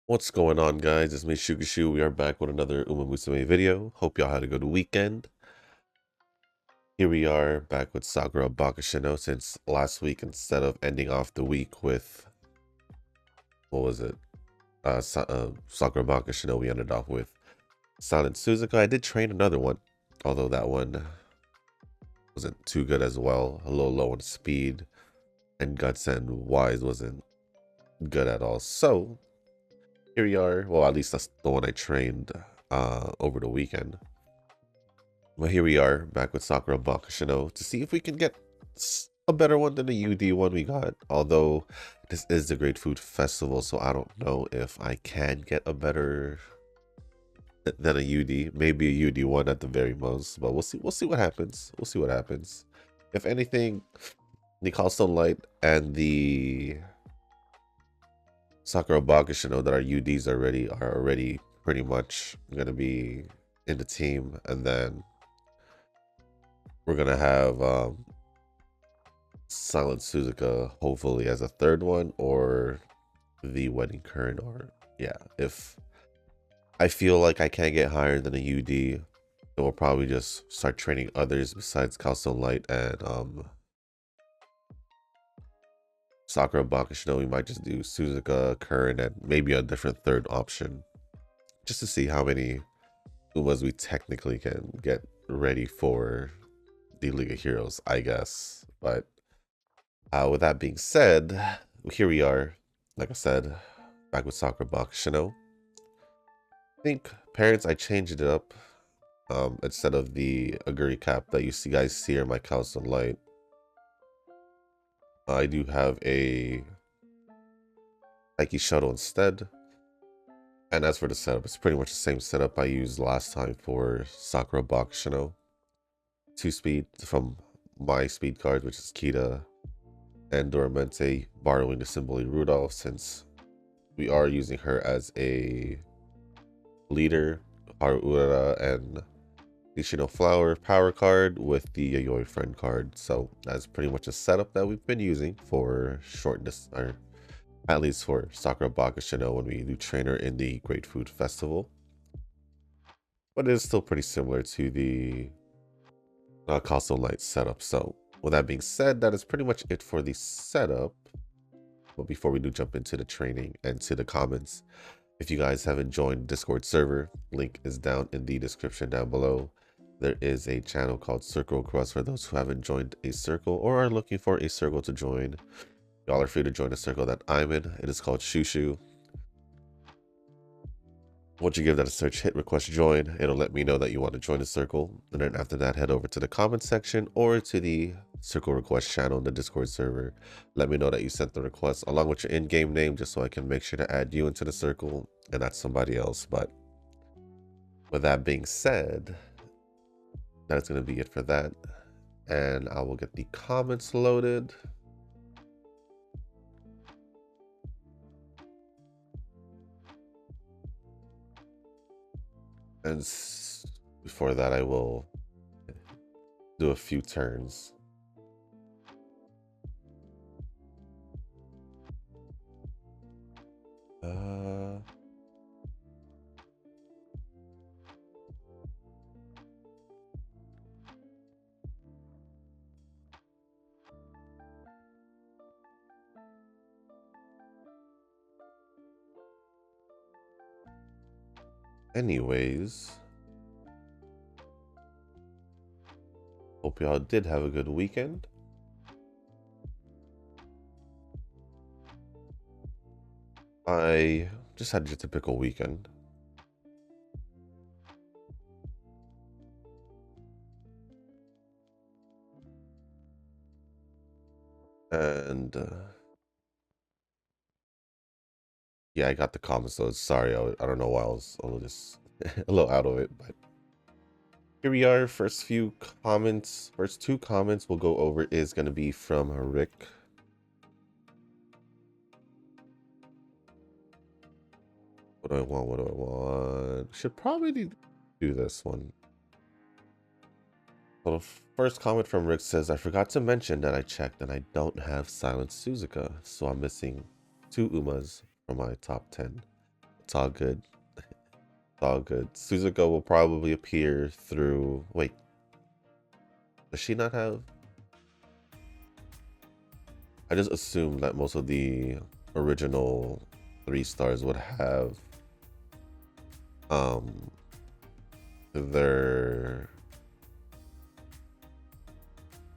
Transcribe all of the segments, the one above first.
What's going on, guys? It's me, Shugashu. We are back with another Musume video. Hope y'all had a good weekend. Here we are back with Sakura Bakushin O, since last week, instead of ending off the week with, what was it? Sakura Bakushin O, we ended off with Silent Suzuka. I did train another one, although that one wasn't too good as well. A little low on speed, and Guts and Wise wasn't good at all. So, here we are. Well, at least that's the one I trained over the weekend. Well, here we are back with Sakura Bakushin O to see if we can get a better one than the UD one we got. Although this is the Great Food Festival, so I don't know if I can get a better than a UD. Maybe a UD one at the very most, but we'll see. We'll see what happens. We'll see what happens. If anything, the Callstone Light and the Sakura Bakushin O that are UDs are already pretty much gonna be in the team, and then we're gonna have Silent Suzuka hopefully as a third one, or the Wedding Current, or yeah, if I feel like I can't get higher than a UD, then we'll probably just start training others besides Callstone Light and Sakura Bakushin O. We might just do Suzuka, Current, and maybe a different third option, just to see how many Umas we technically can get ready for the League of Heroes, I guess. But with that being said, here we are, like I said, back with Sakura Bakushin O. I think parents, I changed it up. Instead of the Aguri cap that you guys see in my Callstone Light, I do have a Nike shuttle instead. And as for the setup, it's pretty much the same setup I used last time for Sakura Bakushin O. 2-speed from my speed cards, which is Kita and Doramente, borrowing the Symboli Rudolph, since we are using her as a leader, Haruura and Nishino Flower power card with the Yayoi friend card. So that's pretty much a setup that we've been using for shortness, or at least for Sakura Bakushin O when we do trainer in the Great Food Festival. But it is still pretty similar to the Callstone Light setup. So with that being said, that is pretty much it for the setup. But before we do jump into the training and to the comments, if you guys haven't joined Discord server, link is down in the description down below. There is a channel called Circle Request for those who haven't joined a circle or are looking for a circle to join. Y'all are free to join the circle that I'm in. It is called Shushu. Once you give that a search, hit request join. It'll let me know that you want to join the circle. And then after that, head over to the comment section or to the circle request channel in the Discord server. Let me know that you sent the request along with your in-game name, just so I can make sure to add you into the circle and not somebody else. But with that being said, that's going to be it for that. And I will get the comments loaded. And before that, I will do a few turns. Anyways, hope y'all did have a good weekend. I just had your typical weekend. And yeah, I got the comments, so sorry. I don't know why I was a little just a little out of it, but here we are. First two comments we'll go over is going to be from Rick. What do I want? What do I want? Should probably do this one. So the first comment from Rick says, I forgot to mention that I checked and I don't have Silent Suzuka, so I'm missing 2 Umas from my top 10. It's all good. It's all good. Suzuka will probably appear through... Wait. Does she not have... I just assumed that most of the original 3 stars would have their...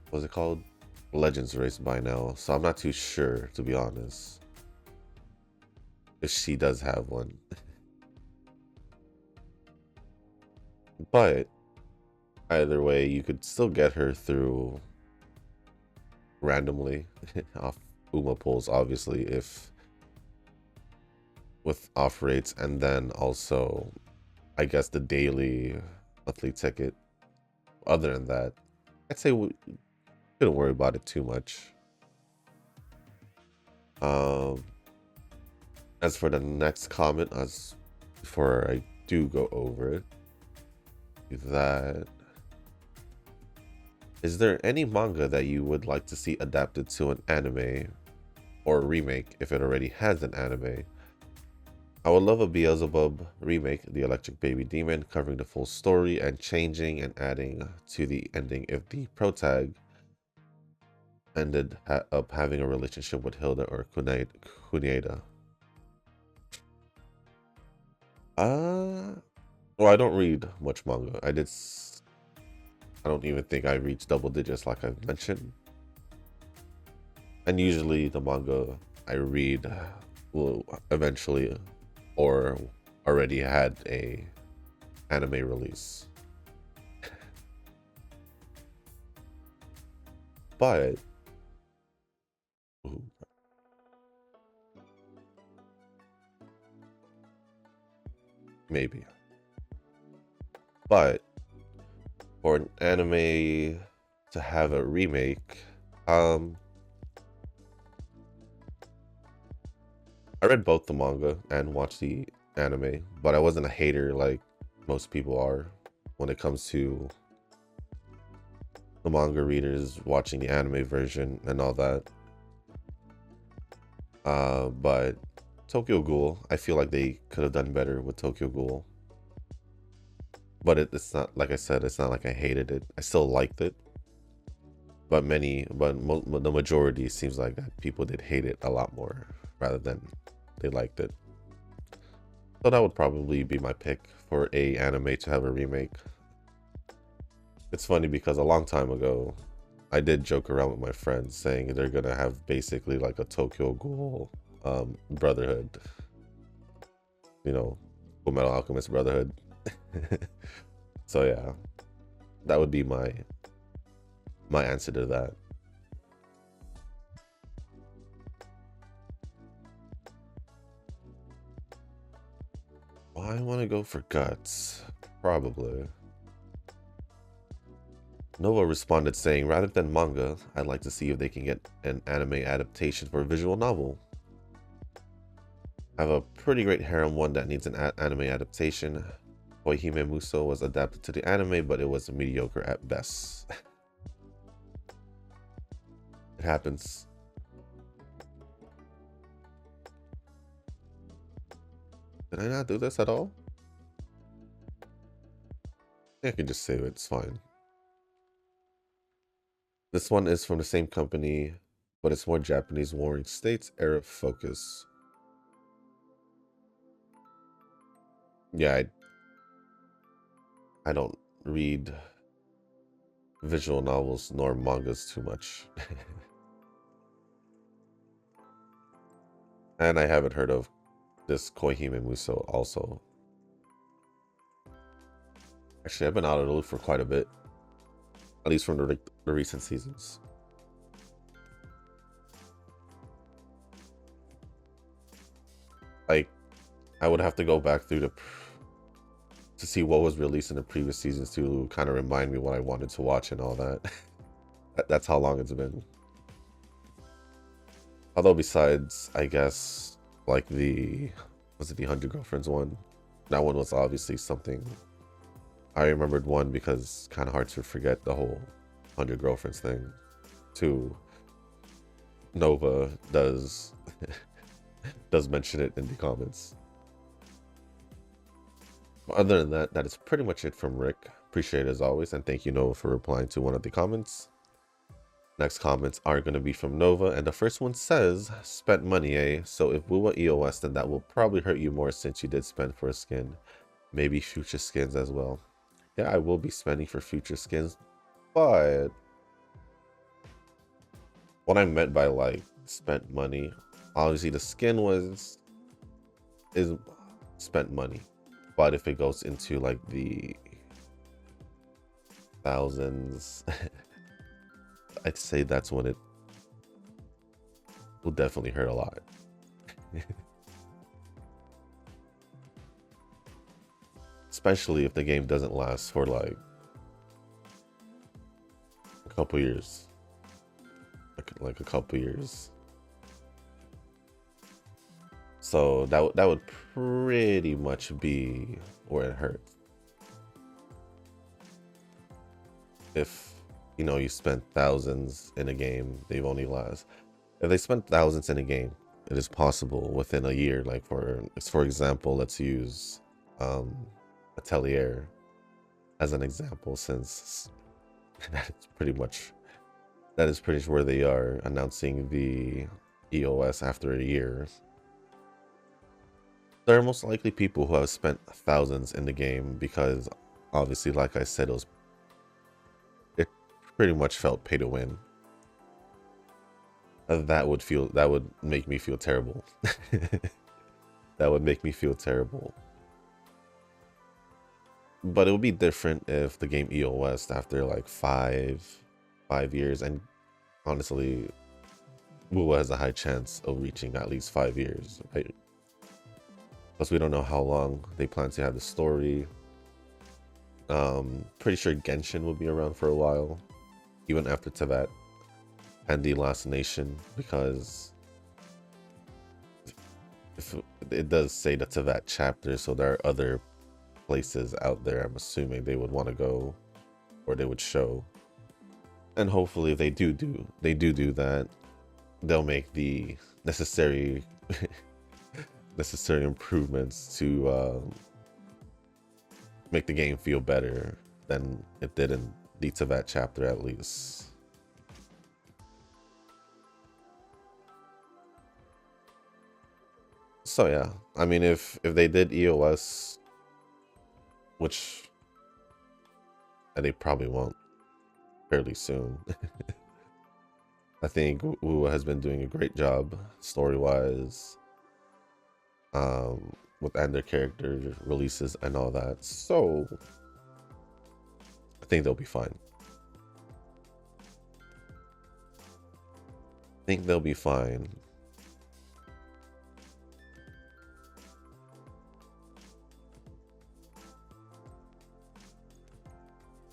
What's it called? Legends race by now, so I'm not too sure, to be honest, if she does have one. But either way, you could still get her through randomly off Uma pulls, obviously, if with off rates, and then also I guess the daily monthly ticket. Other than that, I'd say we shouldn't worry about it too much. As for the next comment, before I do go over it, that is there any manga that you would like to see adapted to an anime or remake if it already has an anime? I would love a Beelzebub remake, The Electric Baby Demon, covering the full story and changing and adding to the ending if the protag ended up having a relationship with Hilda or Kuneda. Well, I don't read much manga. I don't even think I reached double digits like I mentioned. And usually the manga I read will eventually or already had a anime release. But maybe. But for an anime to have a remake, I read both the manga and watched the anime, but I wasn't a hater like most people are when it comes to the manga readers watching the anime version and all that. But Tokyo Ghoul, I feel like they could have done better with Tokyo Ghoul. But it's not, like I said, it's not like I hated it. I still liked it. But the majority seems like that people did hate it a lot more rather than they liked it. So that would probably be my pick for a anime to have a remake. It's funny because a long time ago, I did joke around with my friends saying they're gonna have basically like a Tokyo Ghoul Brotherhood. You know, Fullmetal Alchemist Brotherhood. So yeah, that would be my answer to that. Well, I want to go for Guts, probably. Nova responded saying, rather than manga, I'd like to see if they can get an anime adaptation for a visual novel. I have a pretty great harem one that needs an anime adaptation. Koihime Muso was adapted to the anime, but it was mediocre at best. It happens. Did I not do this at all? I can just save it, it's fine. This one is from the same company, but it's more Japanese Warring States era focus. Yeah, I don't read visual novels nor mangas too much. And I haven't heard of this Koihime Muso also. Actually, I've been out of the loop for quite a bit. At least from the recent seasons. Like, I would have to go back through to see what was released in the previous seasons to kind of remind me what I wanted to watch and all that. That's how long it's been. Although besides, I guess, like was it the 100 Girlfriends one? That one was obviously something I remembered one because it's kind of hard to forget the whole 100 girlfriends thing. Two, Nova does does mention it in the comments. Other than that, that is pretty much it from Rick. Appreciate it as always, and thank you, Nova, for replying to one of the comments. Next comments are going to be from Nova, and the first one says, spent money, eh? So if Wuwa EOS, then that will probably hurt you more since you did spend for a skin. Maybe future skins as well. Yeah, I will be spending for future skins, but what I meant by like spent money, obviously the skin is spent money, but if it goes into like the thousands, I'd say that's when it will definitely hurt a lot. Especially if the game doesn't last for like a couple years. Like a couple years. So that would pretty much be where it hurts. If you know you spent thousands in a game, they've only last. If they spent thousands in a game, it is possible within a year. Like for example, let's use Atelier as an example, since that is pretty much where they are announcing the EOS after a year. There are most likely people who have spent thousands in the game because obviously, like I said, it pretty much felt pay to win. That would make me feel terrible. That would make me feel terrible. But it would be different if the game EOS after like five years, and honestly, Wuwa has a high chance of reaching at least 5 years, right? Plus, we don't know how long they plan to have the story. Pretty sure Genshin will be around for a while, even after Teyvat and the Last Nation, because if it does say the Teyvat chapter, so there are other places out there I'm assuming they would want to go, or they would show. And hopefully if they do that, they'll make the necessary improvements to make the game feel better than it did in the Teyvat chapter, at least. So yeah, I mean, if they did EOS, which they probably won't fairly soon. I think Wuwa has been doing a great job story-wise, with their character releases and all that. So I think they'll be fine.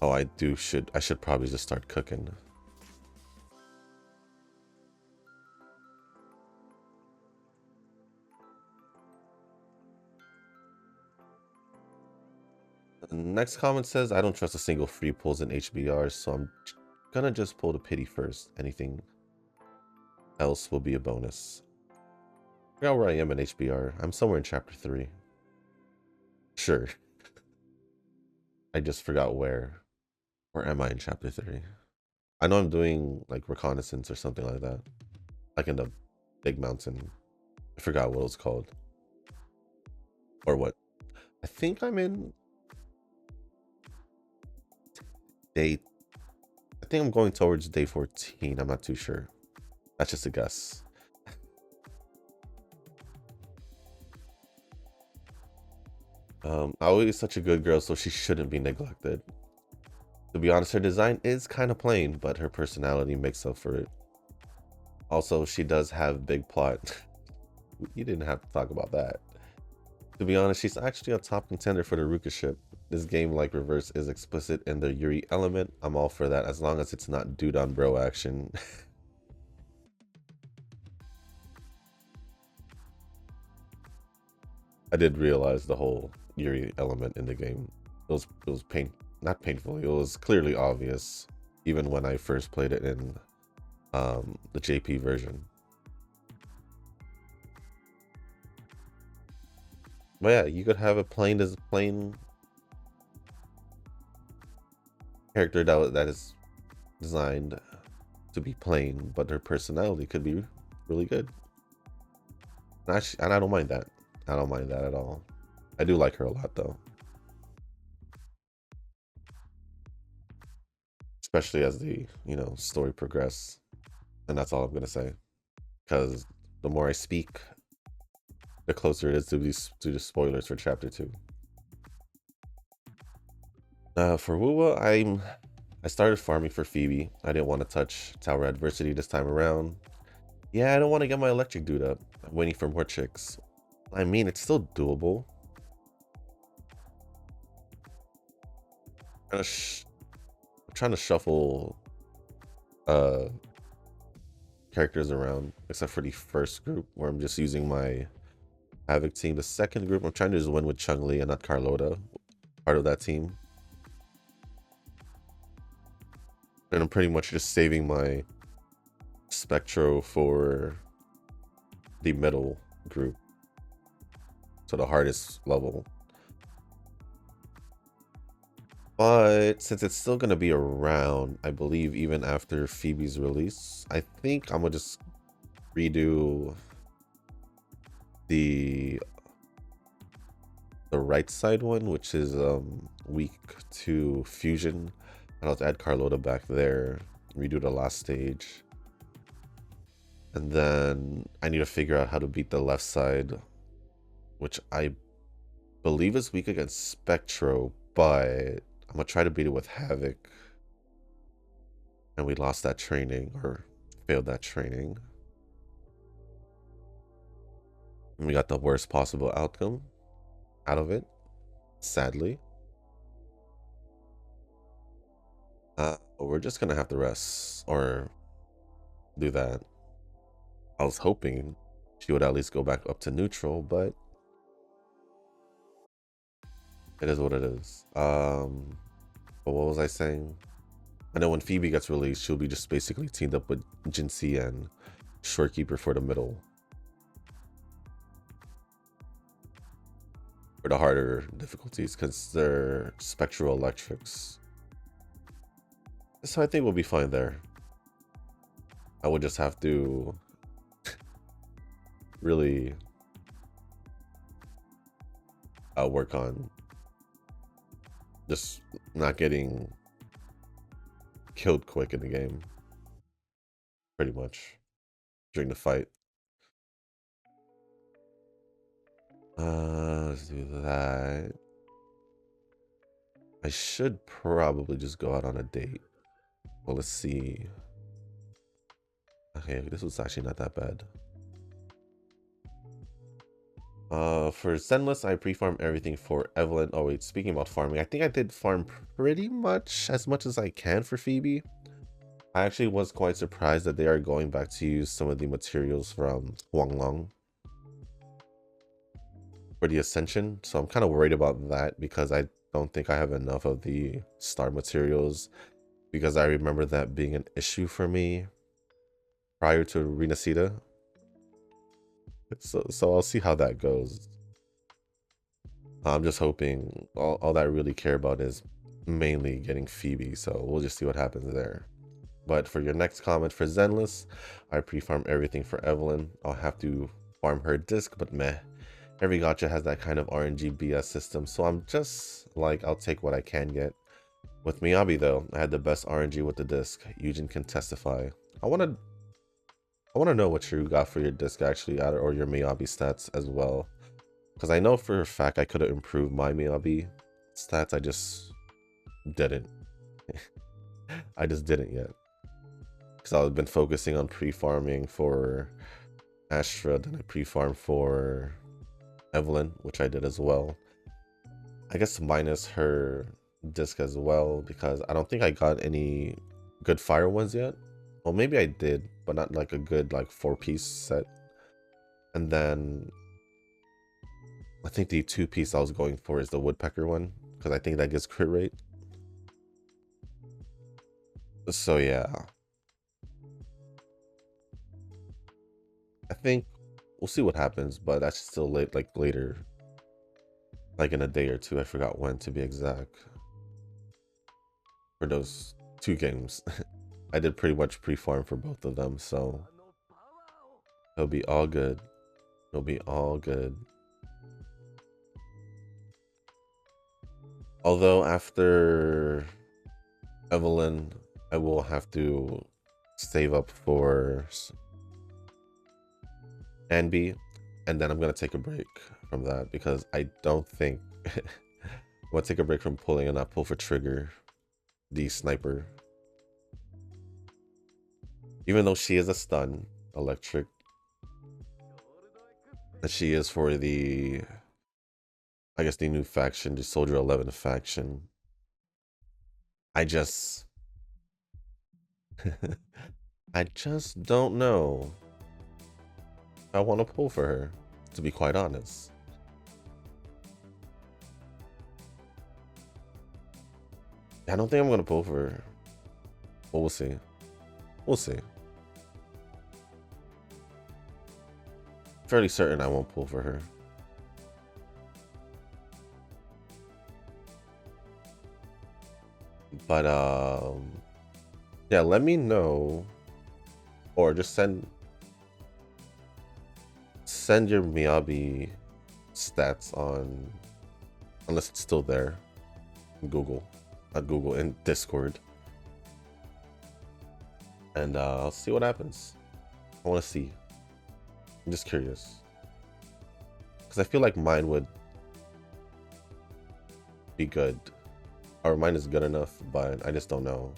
Oh, I should probably just start cooking. The next comment says, I don't trust a single free pulls in HBR, so I'm gonna just pull the pity first. Anything else will be a bonus. I forgot where I am in HBR. I'm somewhere in chapter 3. Sure. I just forgot where. Where am I in chapter 3? I know I'm doing like reconnaissance or something like that. Like in the big mountain. I forgot what it was called. Or what. I think I'm in day... I think I'm going towards day 14. I'm not too sure. That's just a guess. Aoi is such a good girl, so she shouldn't be neglected. To be honest, her design is kind of plain, but her personality makes up for it. Also, she does have big plot. You didn't have to talk about that. To be honest, she's actually a top contender for the Ruka ship. This game, like Reverse, is explicit in the Yuri element. I'm all for that, as long as it's not dude on bro action. I did realize the whole Yuri element in the game. it was not painful. It was clearly obvious, even when I first played it in the JP version. But yeah, you could have a plain character that is designed to be plain, but their personality could be really good. And I don't mind that. I don't mind that at all. I do like her a lot though, especially as the story progress. And that's all I'm gonna say, because the more I speak, the closer it is to the spoilers for chapter 2. For Wuwa, I started farming for Phoebe. I didn't want to touch Tower Adversity this time around. Yeah, I don't want to get my electric dude up. I'm waiting for more chicks. I mean, it's still doable. I'm trying to shuffle characters around, except for the first group where I'm just using my Havoc team. The second group, I'm trying to just win with Chun-Li and not Carlota, part of that team. And I'm pretty much just saving my Spectro for the middle group, so the hardest level. But since it's still going to be around, I believe, even after Phoebe's release, I think I'm going to just redo the right side one, which is weak to fusion. And I'll add Carlota back there, redo the last stage. And then I need to figure out how to beat the left side, which I believe is weak against Spectro, but I'm gonna try to beat it with Havoc. And we lost that training, or failed that training. And we got the worst possible outcome out of it, sadly. We're just gonna have to rest or do that. I was hoping she would at least go back up to neutral, but it is what it is. But what was I saying? I know when Phoebe gets released, she'll be just basically teamed up with Jinxie and Shorekeeper for the middle. For the harder difficulties, because they're spectral electrics. So I think we'll be fine there. I would just have to really work on just not getting killed quick in the game, pretty much, during the fight. Let's do that. I should probably just go out on a date. Well, let's see. Okay, this was actually not that bad. For Zenless, I pre-farm everything for Evelyn. Oh wait, speaking about farming, I think I did farm pretty much as I can for Phoebe. I actually was quite surprised that they are going back to use some of the materials from Huanglong for the Ascension. So I'm kind of worried about that, because I don't think I have enough of the star materials, because I remember that being an issue for me prior to Renacita. So I'll see how that goes. I'm just hoping all that I really care about is mainly getting Phoebe, so we'll just see what happens there. But for your next comment for Zenless, I pre-farm everything for Evelyn. I'll have to farm her disc, but meh. Every gacha has that kind of RNG BS system, so I'm just like, I'll take what I can get. With Miyabi though, I had the best RNG with the disc. Eugen can testify. I wanna know what you got for your disc actually, or your Miyabi stats as well. Because I know for a fact I could have improved my Miyabi stats, I just didn't. I just didn't yet. Because I've been focusing on pre-farming for Astra, then I pre-farmed for Evelyn, which I did as well. I guess minus her disc as well, because I don't think I got any good fire ones yet. Well, maybe I did, but not like a good like 4-piece set. And then I think the 2-piece I was going for is the woodpecker one, because I think that gives crit rate. So yeah, I think we'll see what happens, but that's still late, like later, like in a day or two. I forgot when to be exact. For those two games, I did pretty much pre-farm for both of them, so it'll be all good. It'll be all good. Although after Evelyn, I will have to save up for Anby, and then I'm gonna take a break from that because I don't think I'm gonna take a break from pulling and not pull for Trigger, the sniper. Even though she is a stun electric, and she is for the, I guess, the new faction, the Soldier 11 faction. I just I just don't know if I want to pull for her, to be quite honest. I don't think I'm gonna pull for her. But we'll see. We'll see. Fairly certain I won't pull for her. But yeah, let me know, or just send your Miyabi stats on, unless it's still there, in Google, not Google, in Discord, and I'll see what happens. I want to see. I'm just curious, because I feel like mine would be good, or mine is good enough, but I just don't know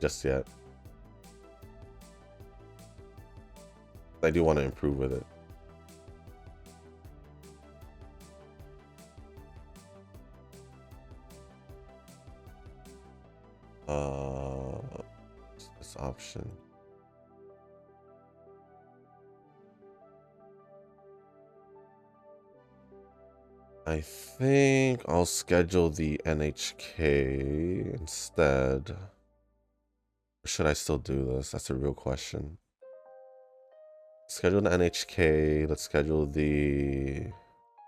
just yet. I do want to improve with it. This option. I think I'll schedule the NHK instead. Or should I still do this? That's a real question. Schedule the NHK. Let's schedule the...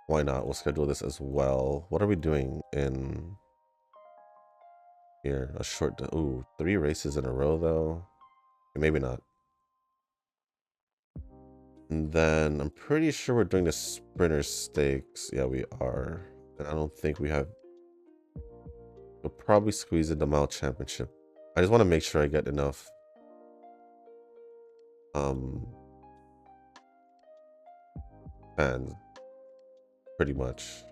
Why not? We'll schedule this as well. What are we doing in here? A short... Ooh, 3 races in a row, though. Maybe not. And then I'm pretty sure we're doing the Sprinter Stakes. Yeah, we are. And I don't think we have... We'll probably squeeze in the Mile Championship. I just want to make sure I get enough fans, pretty much.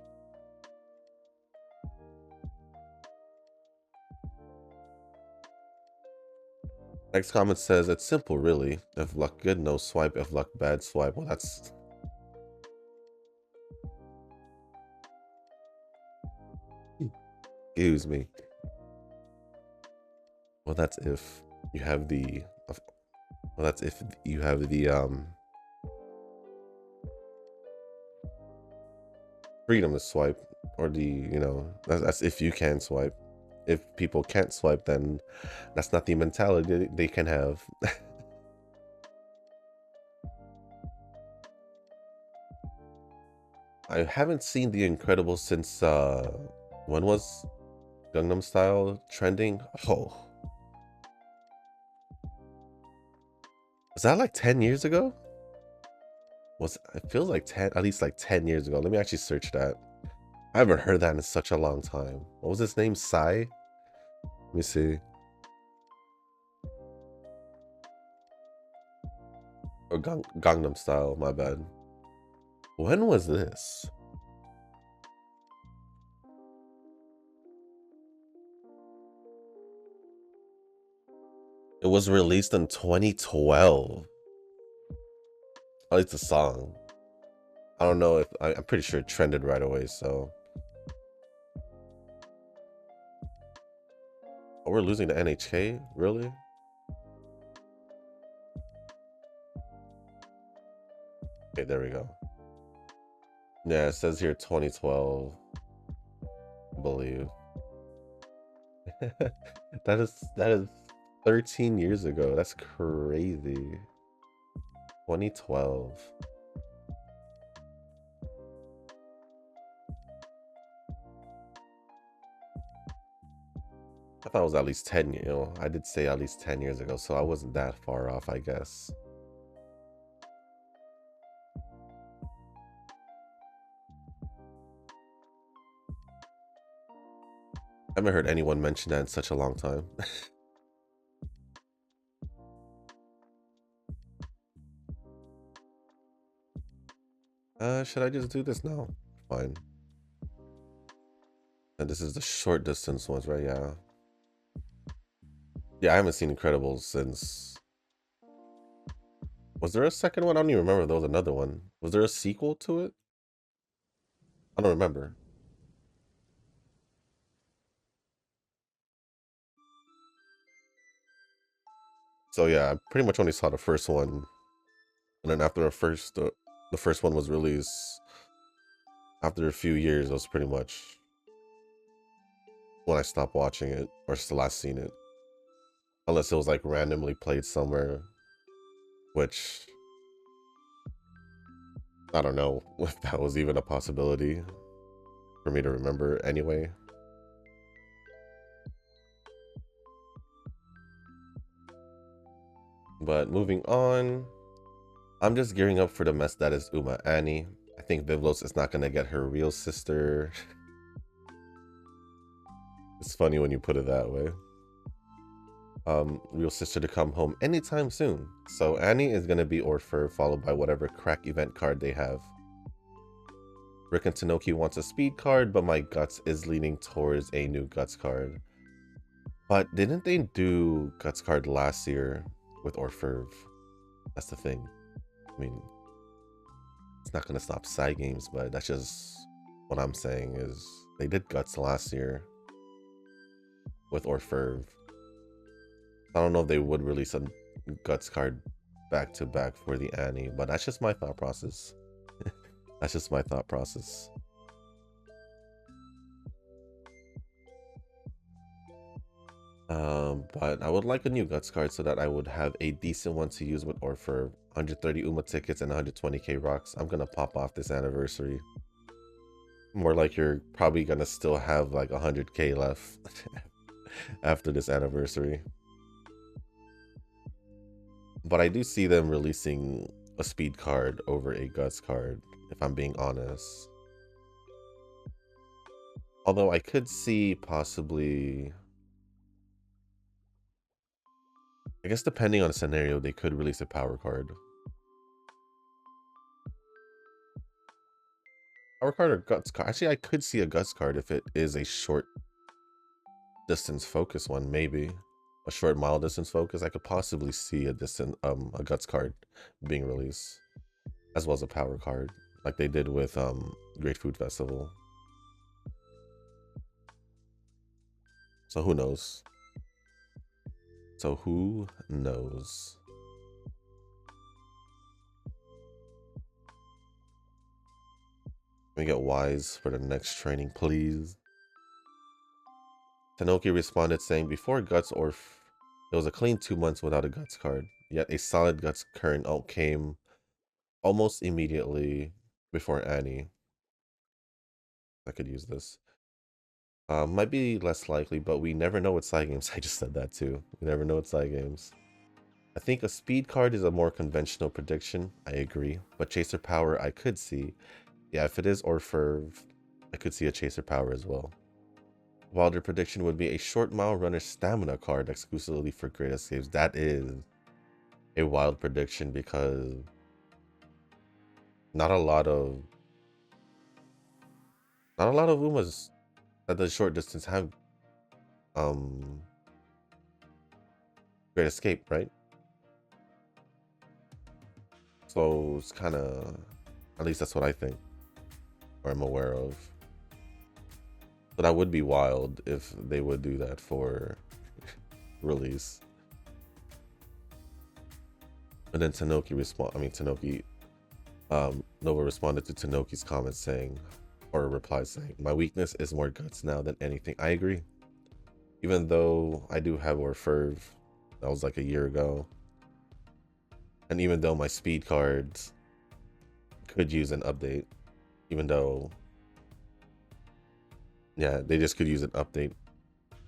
Next comment says, it's simple, really. If luck good, no swipe. If luck bad, swipe. Well, that's... Excuse me. Well, that's if you have the... Well, that's if you have the, freedom to swipe. Or the, you know, that's if you can swipe. If people can't swipe, then that's not the mentality they can have. I haven't seen The Incredibles since, when was Gangnam Style trending? Oh. Was that like 10 years ago? It feels like 10, at least like 10 years ago. Let me actually search that. I haven't heard that in such a long time. What was his name? Psy? Let me see. Or Gangnam Style, my bad. When was this? It was released in 2012. At least the song. I don't know if... I'm pretty sure it trended right away, so... Oh, we're losing to NHK? Really? Okay, there we go. Yeah, it says here 2012. believe. That is 13 years ago. That's crazy. 2012. I thought it was at least 10, I did say at least 10 years ago, so I wasn't that far off, I guess. I haven't heard anyone mention that in such a long time. Should I just do this now? Fine. And this is the short distance ones, right? Yeah. Yeah, I haven't seen Incredibles since... Was there a second one? I don't even remember. There was another one. Was there a sequel to it? I don't remember. So yeah, I pretty much only saw the first one. And then after the first one was released, after a few years, it was pretty much when I stopped watching it, or the last seen it. Unless it was like randomly played somewhere, which I don't know if that was even a possibility for me to remember anyway. But moving on, I'm just gearing up for the mess that is Uma Annie. I think Vivlos is not gonna get her real sister. It's funny when you put it that way. Real sister to come home anytime soon. So Annie is gonna be Orpher, followed by whatever crack event card they have. Rick and Tanoki wants a speed card, but my guts is leaning towards a new guts card. But didn't they do guts card last year with Orpher? That's the thing. I mean, it's not gonna stop side games, but that's just what I'm saying is they did guts last year with Orpher. I don't know if they would release a guts card back to back for the Annie, but that's just my thought process. That's just my thought process. But I would like a new guts card so that I would have a decent one to use with Orpher. 130 Uma tickets and 120k rocks. I'm gonna pop off this anniversary. More like you're probably gonna still have like 100k left after this anniversary. But I do see them releasing a speed card over a guts card, if I'm being honest. Although I could see possibly... I guess depending on the scenario, they could release a power card. Power card or guts card? Actually, I could see a guts card if it is a short distance focus one, maybe. A short mile distance focus. I could possibly see a guts card being released. As well as a power card. Like they did with Great Food Festival. So who knows? So who knows? Can we get Wise for the next training, please? Tanoki responded saying, before Guts it was a clean 2 months without a Guts card. Yet a solid Guts current out came almost immediately before Annie. I could use this. Might be less likely, but we never know with side games. I just said that too. We never know with side games. I think a speed card is a more conventional prediction. I agree. But Chaser Power, I could see. Yeah, if it is Orpher, I could see a Chaser Power as well. Wilder prediction would be a short mile runner stamina card exclusively for Great Escapes. That is a wild prediction because not a lot of Umas at the short distance have Great Escape, right? So it's kind of, at least that's what I think, or I'm aware of. But that would be wild if they would do that for release. And then Nova responded to Tanoki's comment saying, or replies saying, "My weakness is more guts now than anything." I agree. Even though I do have Orferv, that was like a year ago. And even though my speed cards could use an update, even though, yeah, they just could use an update.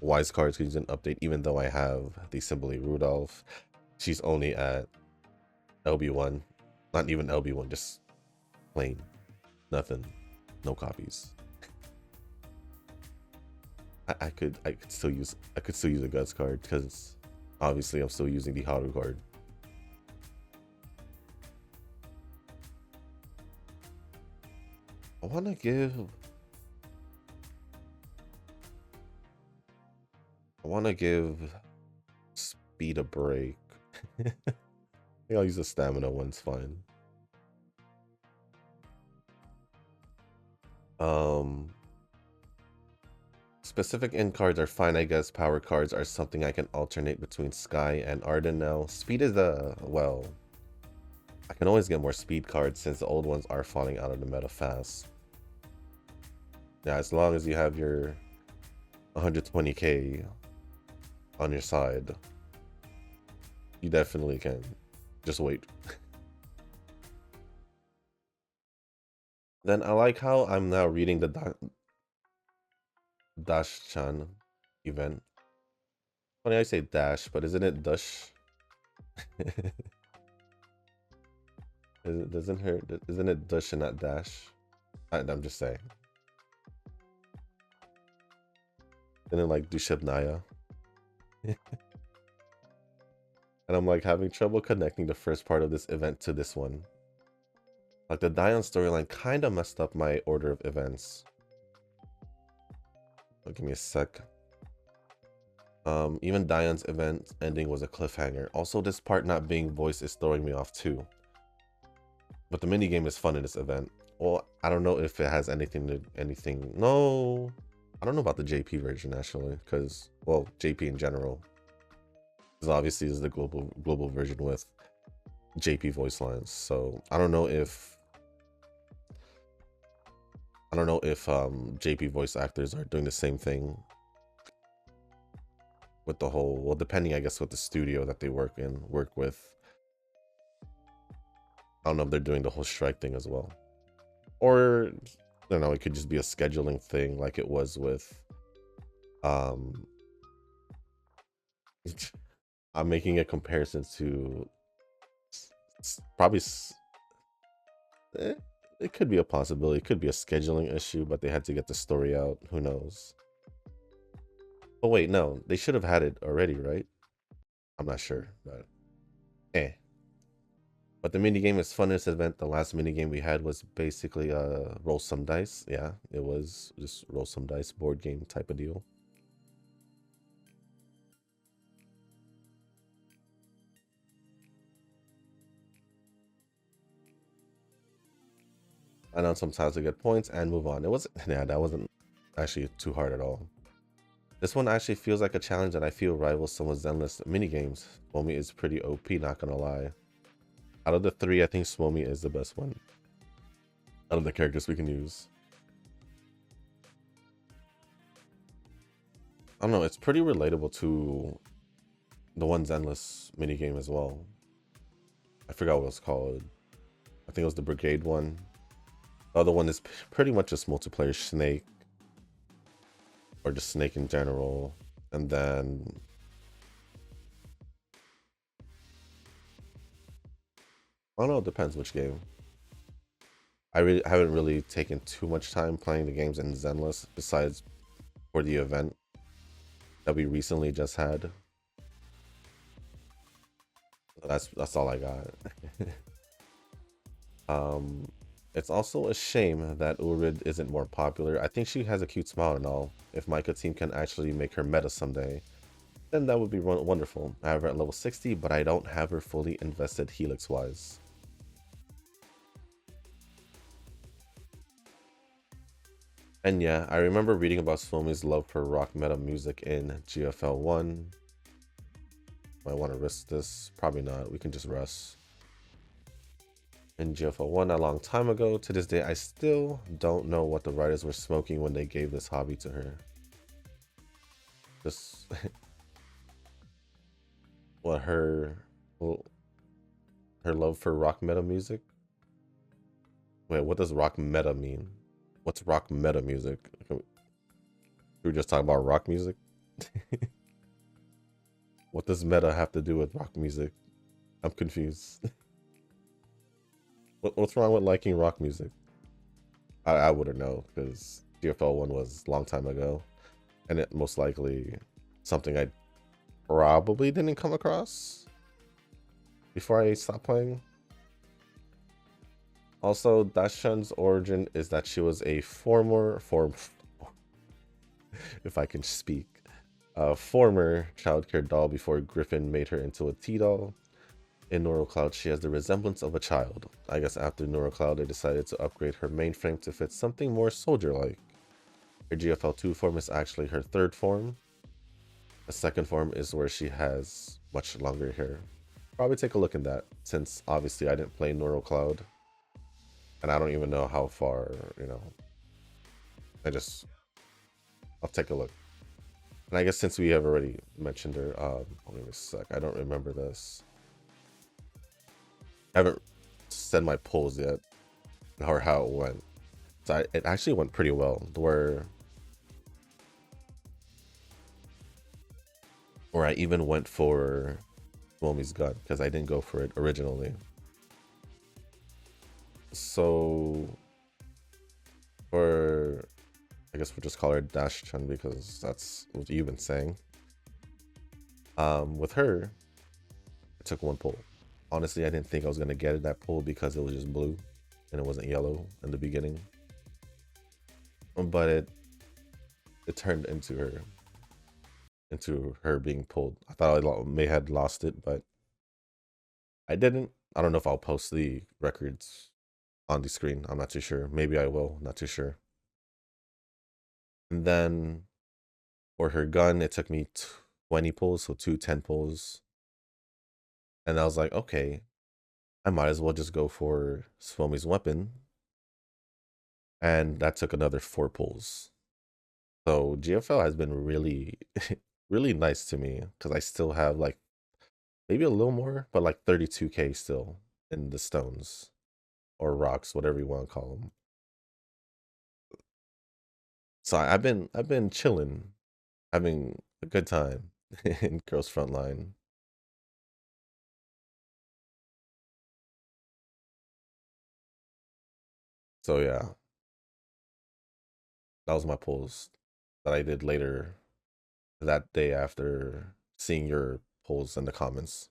Wise cards could use an update, even though I have the Simply Rudolph. She's only at LB1. Not even LB1, just plain. Nothing. No copies. I could still use a guts card because obviously I'm still using the Haru card. I wanna give speed a break. I think I'll use the stamina one's fine. Specific end cards are fine, I guess. Power cards are something I can alternate between Sky and Arden now. Speed is well, I can always get more speed cards since the old ones are falling out of the meta fast. Yeah, as long as you have your 120k on your side, you definitely can. Just wait. Then I like how I'm now reading the Dash-chan event. Funny I say Dash, but isn't it Dush? Isn't it Dush and not Dash? I'm just saying. Isn't it like Dushabnaya? And I'm like having trouble connecting the first part of this event to this one. Like the Dion storyline kind of messed up my order of events. Oh, give me a sec. Even Dion's event ending was a cliffhanger. Also, this part not being voiced is throwing me off too. But the minigame is fun in this event. Well, I don't know if it has anything. No, I don't know about the JP version actually, because well, JP in general. Because obviously this is the global version with JP voice lines. So I don't know if JP voice actors are doing the same thing with the whole, well, depending I guess with the studio that they work with. I don't know if they're doing the whole strike thing as well, or I don't know, it could just be a scheduling thing like it was with I'm making a comparison to probably it could be a possibility. It could be a scheduling issue, but they had to get the story out. Who knows? Oh wait, no, they should have had it already, right? I'm not sure, but But the minigame is fun in this event. The last minigame we had was basically roll some dice. Yeah, it was just roll some dice, board game type of deal. I know sometimes I get points and move on. It wasn't, yeah, that wasn't actually too hard at all. This one actually feels like a challenge that I feel rivals some of Zenless minigames. Swomi is pretty OP, not gonna lie. Out of the three, I think Swomi is the best one. Out of the characters we can use. I don't know, it's pretty relatable to the one Zenless minigame as well. I forgot what it's called. I think it was the Brigade one. The other one is pretty much just multiplayer Snake. Or just Snake in general. And then I don't know, it depends which game. I haven't really taken too much time playing the games in Zenless besides for the event that we recently just had. That's all I got. It's also a shame that Urid isn't more popular. I think she has a cute smile and all. If Micah team can actually make her meta someday, then that would be wonderful. I have her at level 60, but I don't have her fully invested Helix wise. And yeah, I remember reading about Swomi's love for rock meta music in GFL 1. Might want to risk this. Probably not. We can just rest. in GFO1 a long time ago. To this day, I still don't know what the writers were smoking when they gave this hobby to her. Just what well, her love for rock meta music. Wait, what does rock meta mean? What's rock meta music? We were just talking about rock music. What does meta have to do with rock music? I'm confused. What's wrong with liking rock music? I wouldn't know because GFL1 was a long time ago, and it most likely something I probably didn't come across before I stopped playing. Also, Dashun's origin is that she was a if I can speak, a former childcare doll before Griffin made her into a T-doll. In NeuroCloud, she has the resemblance of a child. I guess after NeuroCloud, they decided to upgrade her mainframe to fit something more soldier-like. Her GFL2 form is actually her third form. The second form is where she has much longer hair. Probably take a look at that, since obviously I didn't play NeuroCloud. And I don't even know how far, you know. I'll take a look. And I guess since we have already mentioned her, hold on a sec, I don't remember this. I haven't said my polls yet, or how it went. So it actually went pretty well, where I even went for Musume's gun, because I didn't go for it originally. So, I guess we'll just call her Dash-chan because that's what you've been saying. With her, I took one pull. Honestly, I didn't think I was gonna get that pull because it was just blue and it wasn't yellow in the beginning. But it turned into her being pulled. I thought I may had lost it, but I didn't. I don't know if I'll post the records on the screen. I'm not too sure. Maybe I will. Not too sure. And then for her gun, it took me 20 pulls, so 10 pulls. And I was like, okay, I might as well just go for Swomi's weapon. And that took another 4 pulls. So GFL has been really, really nice to me because I still have like maybe a little more, but like 32K still in the stones or rocks, whatever you want to call them. So I've been chilling, having a good time in Girls Frontline. So yeah, that was my pulls that I did later that day after seeing your polls in the comments.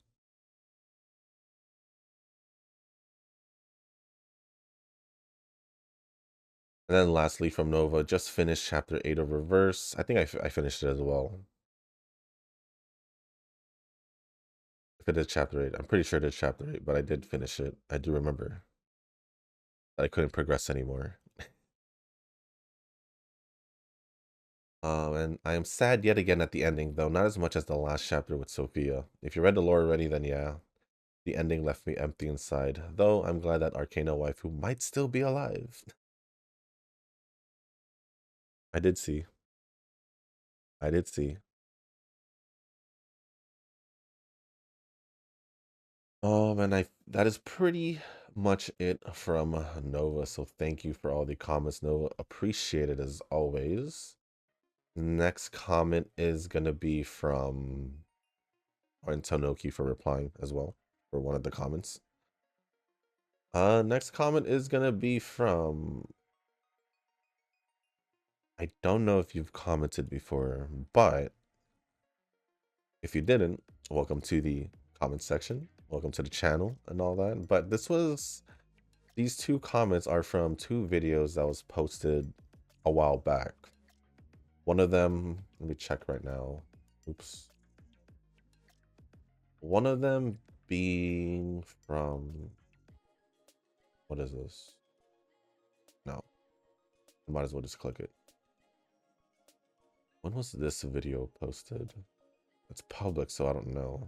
And then lastly from Nova, just finished chapter 8 of Reverse. I think I finished it as well. If it is chapter 8, I'm pretty sure it is chapter 8, but I did finish it. I do remember that I couldn't progress anymore. And I am sad yet again at the ending, though not as much as the last chapter with Sophia. If you read the lore already, then yeah, the ending left me empty inside. Though I'm glad that Arcana waifu might still be alive. I did see. I did see. And that is pretty much it from Nova. So thank you for all the comments, Nova. Appreciate it as always. Next comment is gonna be from Tonoki for replying as well for one of the comments. Next comment is gonna be from, I don't know if you've commented before, but if you didn't, welcome to the comment section. Welcome to the channel and all that. But these two comments are from two videos that was posted a while back. One of them, let me check right now. Oops. One of them being from, what is this? No, I might as well just click it. When was this video posted? It's public, so I don't know.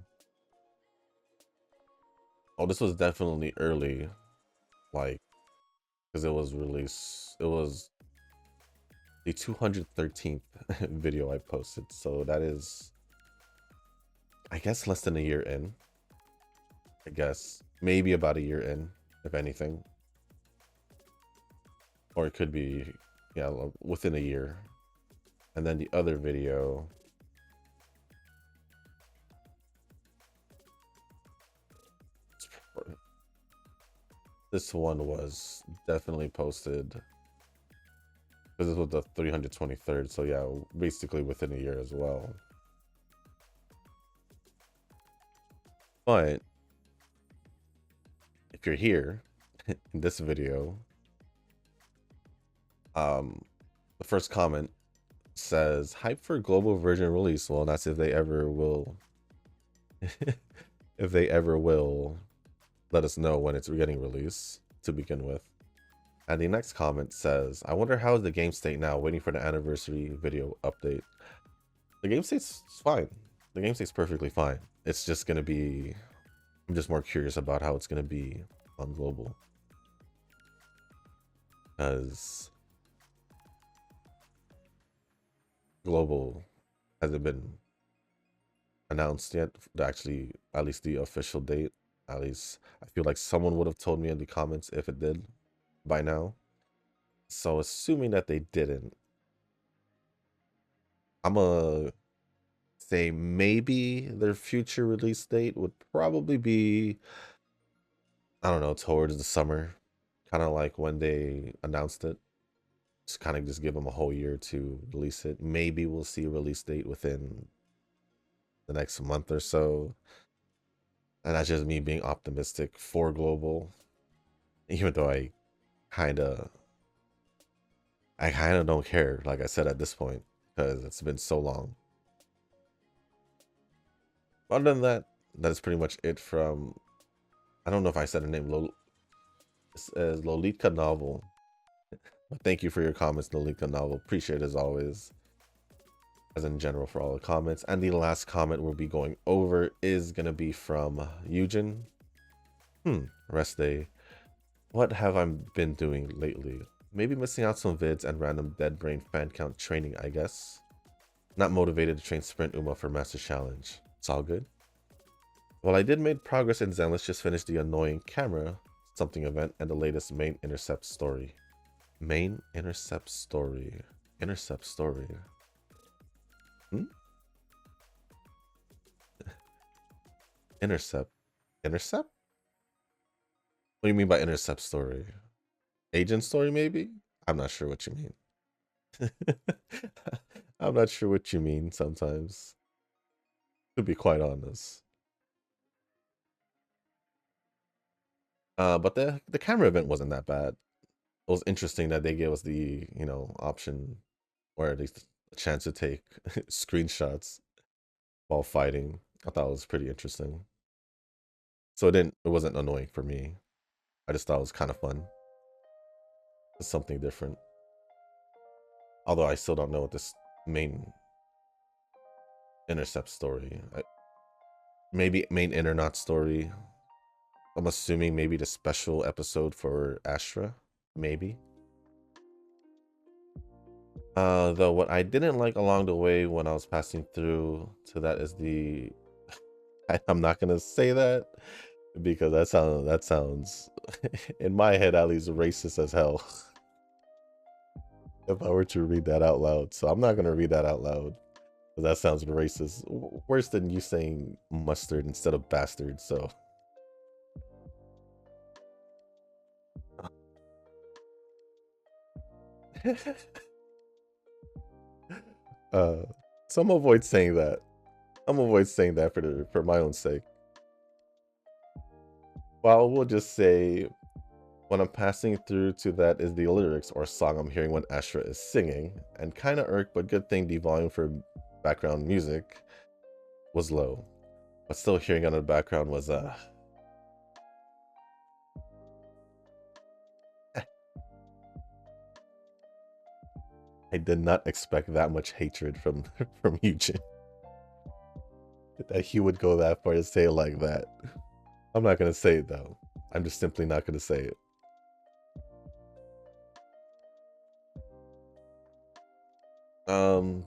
Oh, this was definitely early. like, because it was released, it was the 213th video I posted, so that is, I guess, less than a year in. I guess maybe about a year in, if anything, or it could be, yeah, within a year. And then the other video, this one was definitely posted because this was the 323rd, so yeah, basically within a year as well. But if you're here in this video, the first comment says hype for global version release. Well, that's if they ever will. If they ever will let us know when it's getting released to begin with. And the next comment says, I wonder how is the game state now, waiting for the anniversary video update. The game state's fine. The game state's perfectly fine. It's just gonna be, I'm just more curious about how it's gonna be on global. Because global hasn't been announced yet, actually, at least the official date. At least I feel like someone would have told me in the comments if it did by now. So assuming that they didn't, I'm gonna say maybe their future release date would probably be, I don't know, towards the summer, kind of like when they announced it. Just kind of just give them a whole year to release it. Maybe we'll see a release date within the next month or so. And that's just me being optimistic for global, even though I kind of don't care, like I said, at this point, because it's been so long. Other than that, that is pretty much it from, I don't know if I said her name, Lolita Novel. But thank you for your comments, Lolita Novel. Appreciate it as always, as in general, for all the comments. And the last comment we'll be going over is going to be from Eugen. Rest day. What have I been doing lately? Maybe missing out some vids and random dead brain fan count training, I guess. Not motivated to train Sprint Uma for Master Challenge. It's all good. Well, I did make progress in Zenless, just finished the annoying camera something event and the latest main intercept story. Main intercept story. Intercept story. Intercept. Intercept? What do you mean by intercept story? Agent story, maybe? I'm not sure what you mean. I'm not sure what you mean sometimes. To be quite honest. But the camera event wasn't that bad. It was interesting that they gave us the, you know, option, or at least a chance to take screenshots while fighting. I thought it was pretty interesting. So it wasn't annoying for me. I just thought it was kind of fun. It's something different. Although I still don't know what this main intercept story. Maybe main internet story. I'm assuming maybe the special episode for Astra. Maybe. Though what I didn't like along the way when I was passing through to that is the I'm not gonna say that because that sounds in my head at least racist as hell. If I were to read that out loud. So I'm not gonna read that out loud. That sounds racist. Worse than you saying mustard instead of bastard, so so I'm avoid saying that. I'm avoid saying that for my own sake. Well, we'll just say when I'm passing through to that is the lyrics or song I'm hearing when Astra is singing, and kind of irk, but good thing the volume for background music was low, but still hearing on the background was I did not expect that much hatred from from Eugen. That he would go that far to say it like that. I'm not gonna say it though. I'm just simply not gonna say it.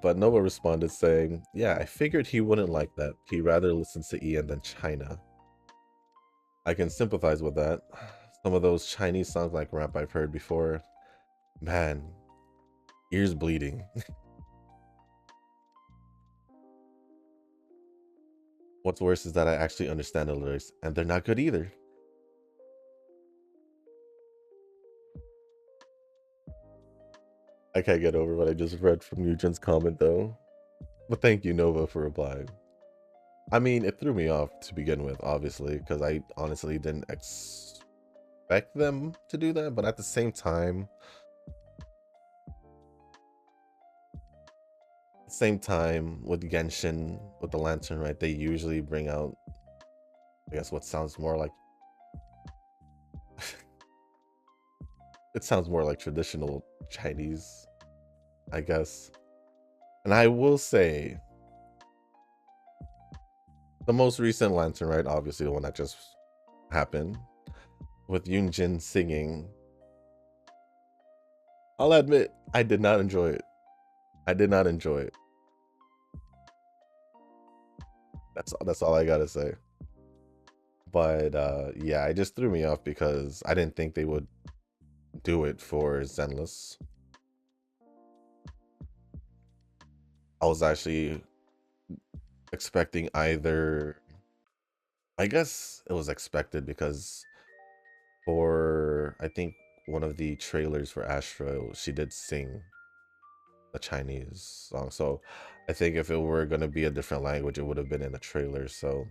But Nova responded saying, "Yeah, I figured he wouldn't like that. He rather listens to Ian than China. I can sympathize with that. Some of those Chinese songs like rap I've heard before, man, ears bleeding. What's worse is that I actually understand the lyrics, and they're not good either." I can't get over what I just read from Eugen's comment though. But thank you, Nova, for replying. I mean, it threw me off to begin with, obviously, because I honestly didn't expect them to do that. But at the same time, with Genshin, with the lantern, right? They usually bring out, I guess, what sounds more like it sounds more like traditional Chinese, I guess. And I will say, the most recent lantern, right? Obviously, the one that just happened with Yunjin singing. I'll admit, I did not enjoy it. I did not enjoy it. That's all I gotta say. But yeah, it just threw me off because I didn't think they would do it for Zenless. I was actually expecting either, I guess it was expected because for I think one of the trailers for Astro, she did sing a Chinese song. So I think if it were gonna be a different language, it would have been in the trailer. So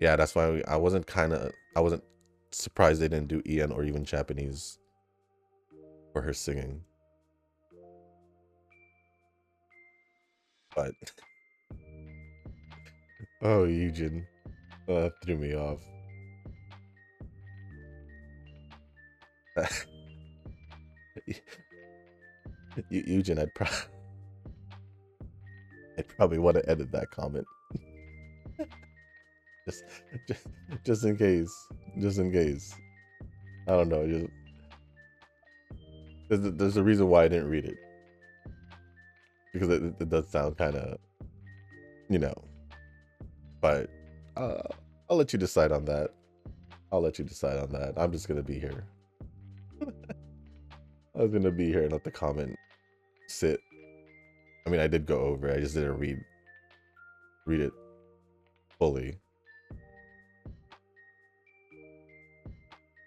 yeah, that's why I wasn't surprised they didn't do Ian or even Japanese for her singing. But oh, Eugen, that threw me off. Eugen, I'd probably want to edit that comment. just, just, just in case. Just in case. I don't know. There's a reason why I didn't read it because it does sound kind of, you know. But uh, I'll let you decide on that. I'll let you decide on that. I'm just gonna be here. I was gonna be here and let the comment sit. I mean, I did go over it. I just didn't read it fully.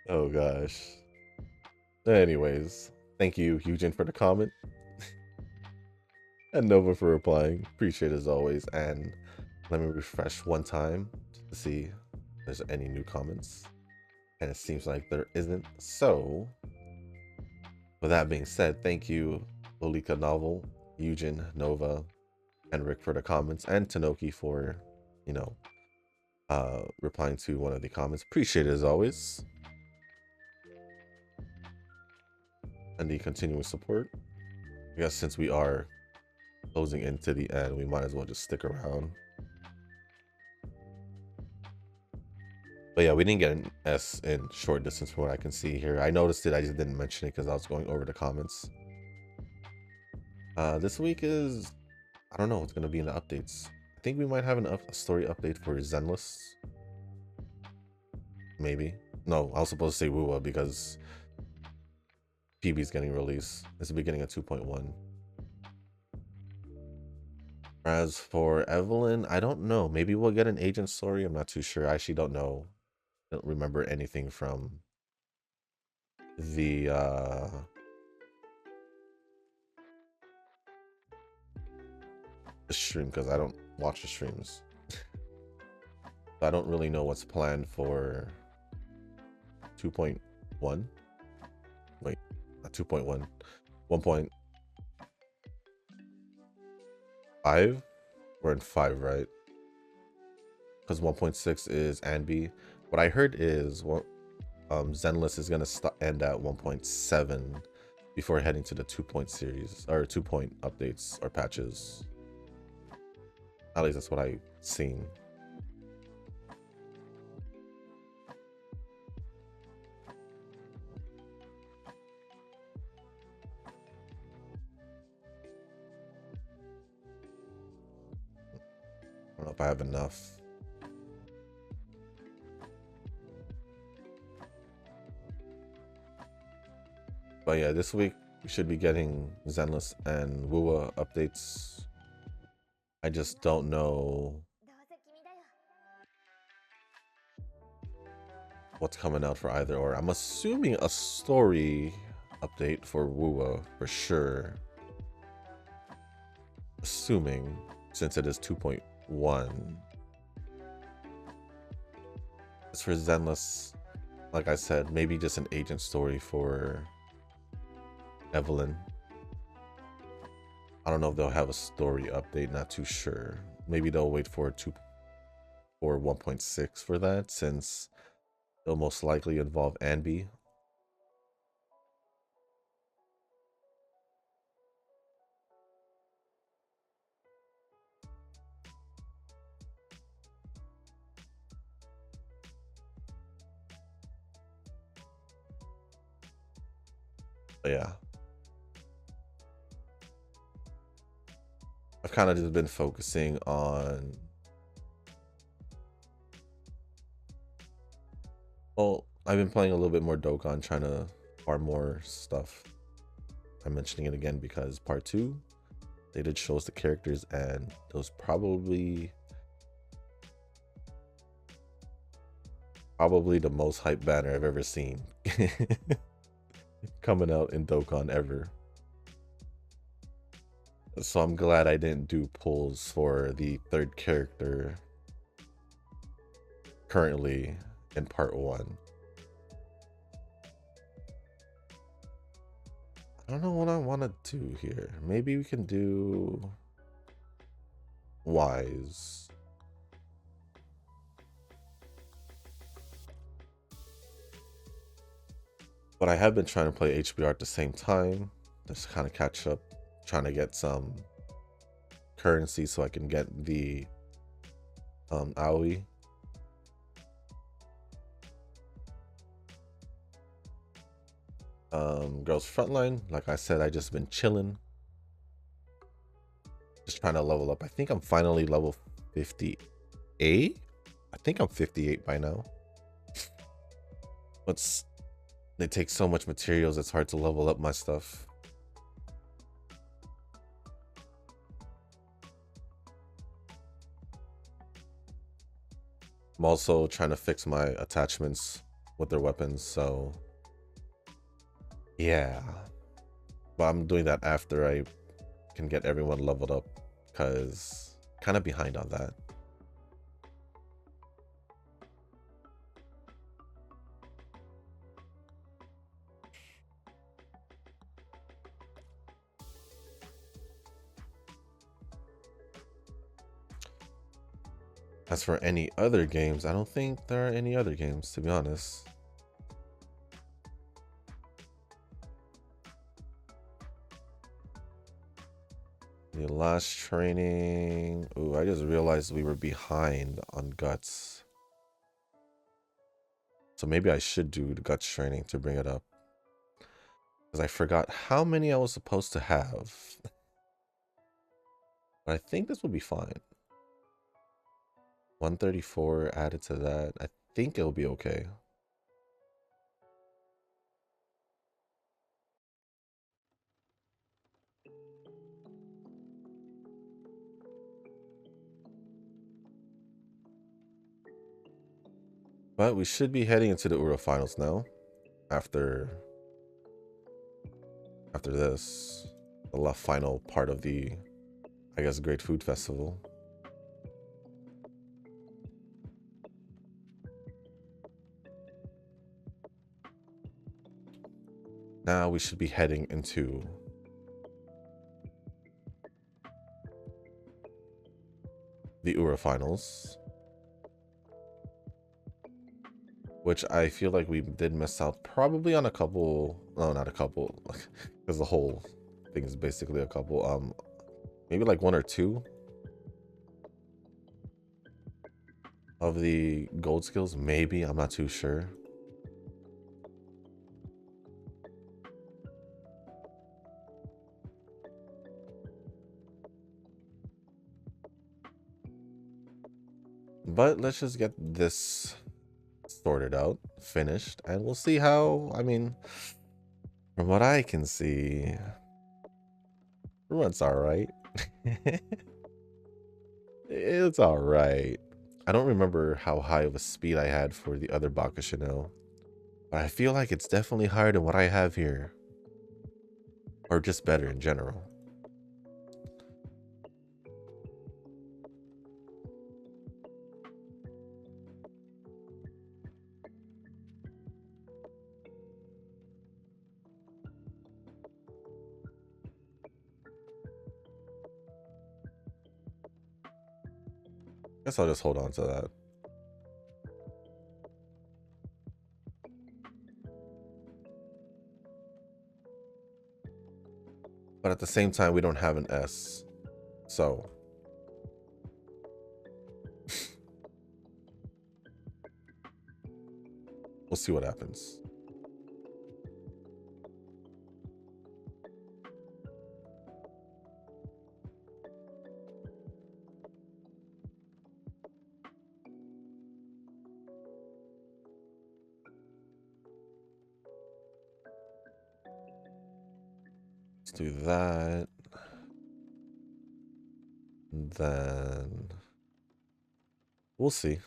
Oh gosh. Anyways, thank you, Eugen, for the comment. And Nova for replying. Appreciate it as always. And let me refresh one time to see if there's any new comments. And it seems like there isn't. So, with that being said, thank you, Lolika Novel, Eugen, Nova, and Rick for the comments, and Tanoki for, you know, replying to one of the comments. Appreciate it as always. And the continuous support. I guess since we are closing into the end, we might as well just stick around. But yeah, we didn't get an S in short distance from what I can see here. I noticed it, I just didn't mention it because I was going over the comments. This week is, I don't know what's going to be in the updates. I think we might have a story update for Zenless. Maybe. No, I was supposed to say Wuwa because PB's getting released. It's the beginning of 2.1. As for Evelyn, I don't know. Maybe we'll get an agent story. I'm not too sure. I actually don't know. I don't remember anything from the stream because I don't watch the streams. I don't really know what's planned for 2.1. Wait, not 2.1. 1.5? We're in 5, right? Because 1.6 is Anby. What I heard is Zenless is gonna end at 1.7 before heading to the 2 series or 2 updates or patches. At least that's what I've seen. if I have enough. But yeah, this week we should be getting Zenless and Wua updates. I just don't know what's coming out for either or. I'm assuming a story update for Wua for sure. Assuming, since it is 2.1. As for Zenless, like I said, maybe just an agent story for Evelyn. I don't know if they'll have a story update, not too sure. Maybe they'll wait for 1.6 for that, since it'll most likely involve Anby. But yeah. I've kind of just been focusing on, well, I've been playing a little bit more Dokkan, trying to farm more stuff. I'm mentioning it again because part 2, they did show us the characters, and it was probably the most hype banner I've ever seen coming out in Dokkan ever. So I'm glad I didn't do pulls for the 3rd character currently in part 1. I don't know what I want to do here. Maybe we can do Wise. But I have been trying to play HBR at the same time, just kind of catch up, trying to get some currency so I can get the AOE. Girls Frontline, like I said, I just been chilling, just trying to level up. I think I'm finally level 58. I think I'm 58 by now. But they take so much materials, it's hard to level up my stuff. I'm also trying to fix my attachments with their weapons, so yeah. But I'm doing that after I can get everyone leveled up, because kind of behind on that. As for any other games, I don't think there are any other games, to be honest. The last training. Ooh, I just realized we were behind on Guts. So maybe I should do the Guts training to bring it up, because I forgot how many I was supposed to have. But I think this will be fine. 134 added to that. I think it'll be okay. But we should be heading into the Uro finals now. After this, the final part of the, I guess, Great Food Festival. Now we should be heading into the Ura finals, which I feel like we did miss out probably on a couple. No, not a couple, because the whole thing is basically a couple. Maybe like 1 or 2 of the gold skills. Maybe, I'm not too sure. But let's just get this sorted out, finished, and we'll see how, I mean, from what I can see, it's alright. It's alright. I don't remember how high of a speed I had for the other Bakushin O, but I feel like it's definitely higher than what I have here. Or just better in general. Guess I'll just hold on to that. But at the same time, we don't have an S. So. We'll see what happens. Let's do that. And then we'll see.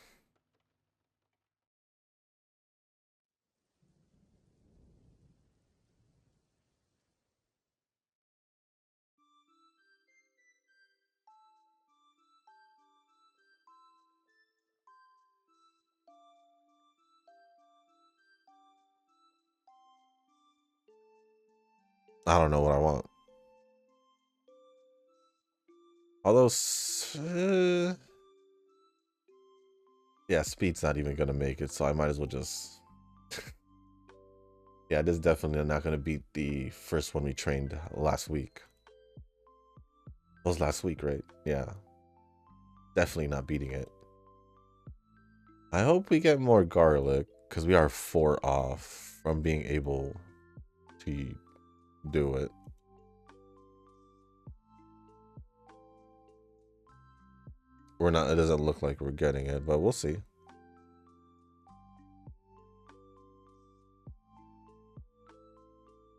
I don't know what I want. Although, yeah, speed's not even gonna make it, so I might as well just. Yeah, this is definitely not gonna beat the first one we trained last week. It was last week, right? Yeah. Definitely not beating it. I hope we get more garlic, because we are 4 off from being able to do it. We're not, it doesn't look like we're getting it, but we'll see.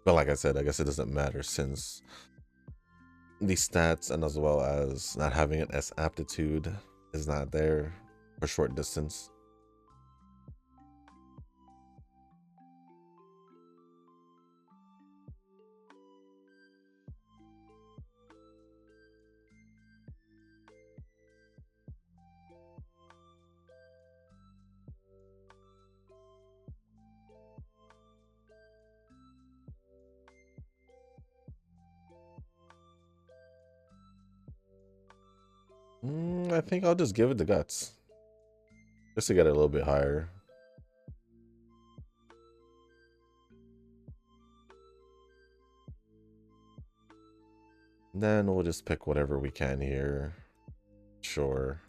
But like I said, I guess it doesn't matter since the stats and as well as not having an S aptitude is not there for short distance. I think I'll just give it the guts. Just to get it a little bit higher. Then we'll just pick whatever we can here. Sure.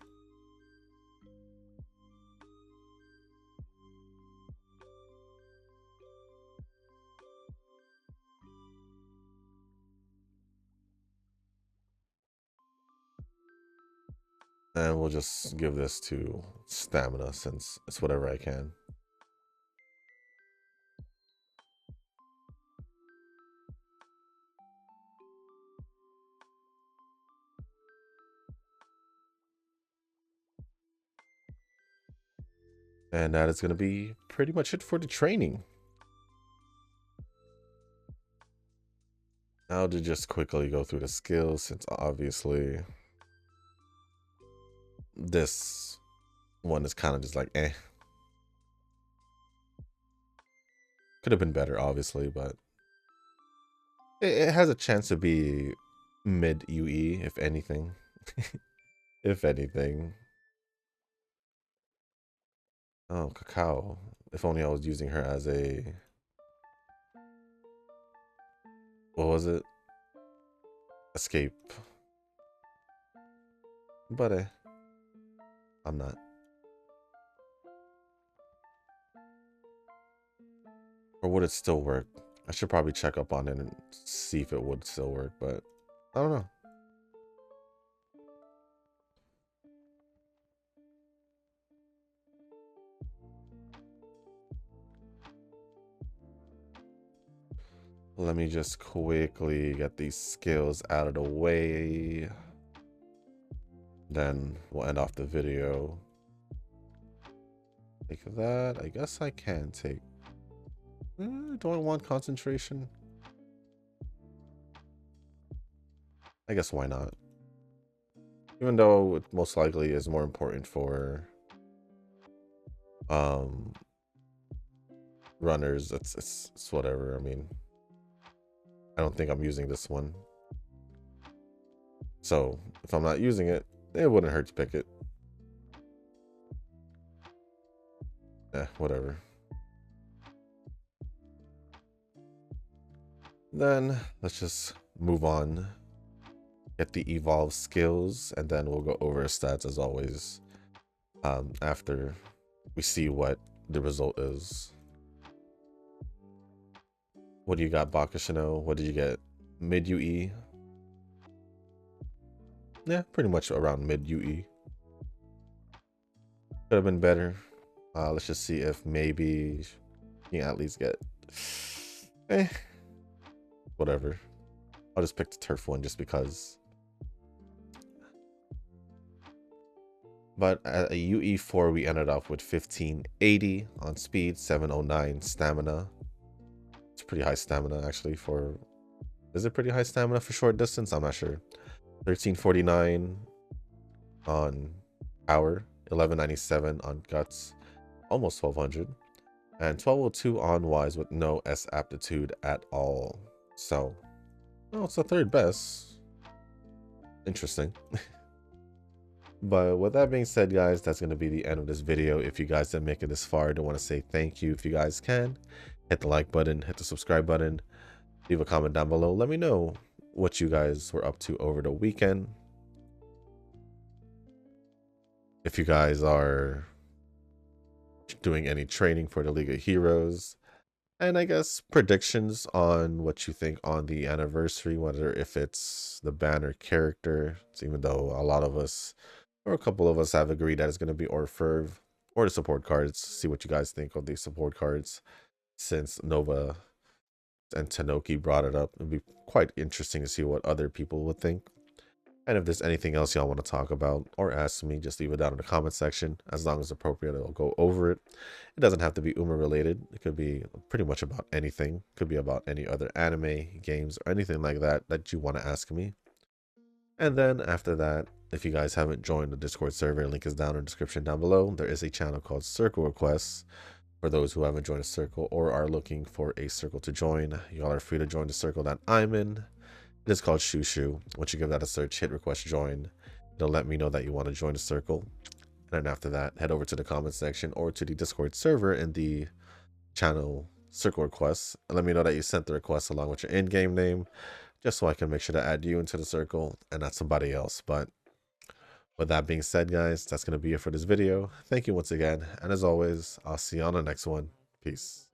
And we'll just give this to stamina since it's whatever I can. And that is going to be pretty much it for the training. Now to just quickly go through the skills since obviously this one is kind of just like eh. Could have been better, obviously, but it has a chance to be mid UE, if anything. If anything. Oh, cacao. If only I was using her as a... What was it? Escape. But I'm not. Or would it still work? I should probably check up on it and see if it would still work, but I don't know. let me just quickly get these skills out of the way. Then we'll end off the video. Take that. I guess I can take. Do I want concentration? I guess why not? Even though it most likely is more important for runners, it's whatever. I mean, I don't think I'm using this one. So if I'm not using it, it wouldn't hurt to pick it. Whatever. Then let's just move on. Get the evolve skills, and then we'll go over stats as always. After we see what the result is. What do you got, Bakushin O? What did you get? Mid UE? Yeah, pretty much around mid UE. Could have been better. Let's just see if maybe you can at least get whatever. I'll just pick the turf one just because. But at a UE4 we ended up with 1580 on speed, 709 stamina. It's pretty high stamina actually for, is it pretty high stamina for short distance? I'm not sure. 1349 on power, 1197 on guts, almost 1200, and 1202 on wise with no S aptitude at all. So, well, it's the third best. Interesting. But with that being said, guys, that's going to be the end of this video. If you guys didn't make it this far, I do want to say thank you. If you guys can, hit the like button, hit the subscribe button, leave a comment down below. Let me know what you guys were up to over the weekend. If you guys are doing any training for the League of Heroes, and I guess predictions on what you think on the anniversary, whether if it's the banner character, even though a lot of us or a couple of us have agreed that it's going to be Orferv, or the support cards. See what you guys think of the support cards, since Nova and Tanoki brought it up. It'd be quite interesting to see what other people would think. And if there's anything else y'all want to talk about or ask me, just leave it down in the comment section. As long as appropriate, I'll go over it. It doesn't have to be Uma related. It could be pretty much about anything. It could be about any other anime, games, or anything like that that you want to ask me. And then after that, if you guys haven't joined the Discord server, link is down in the description down below. There is a channel called Circle Requests for those who haven't joined a circle or are looking for a circle to join. Y'all are free to join the circle that I'm in. It is called Shushu. Once you give that a search, hit request join. It'll let me know that you want to join the circle. And then after that, head over to the comment section or to the Discord server in the channel Circle Requests. And let me know that you sent the request along with your in-game name, just so I can make sure to add you into the circle and not somebody else. But with that being said, guys, that's going to be it for this video. Thank you once again. And as always, I'll see you on the next one. Peace.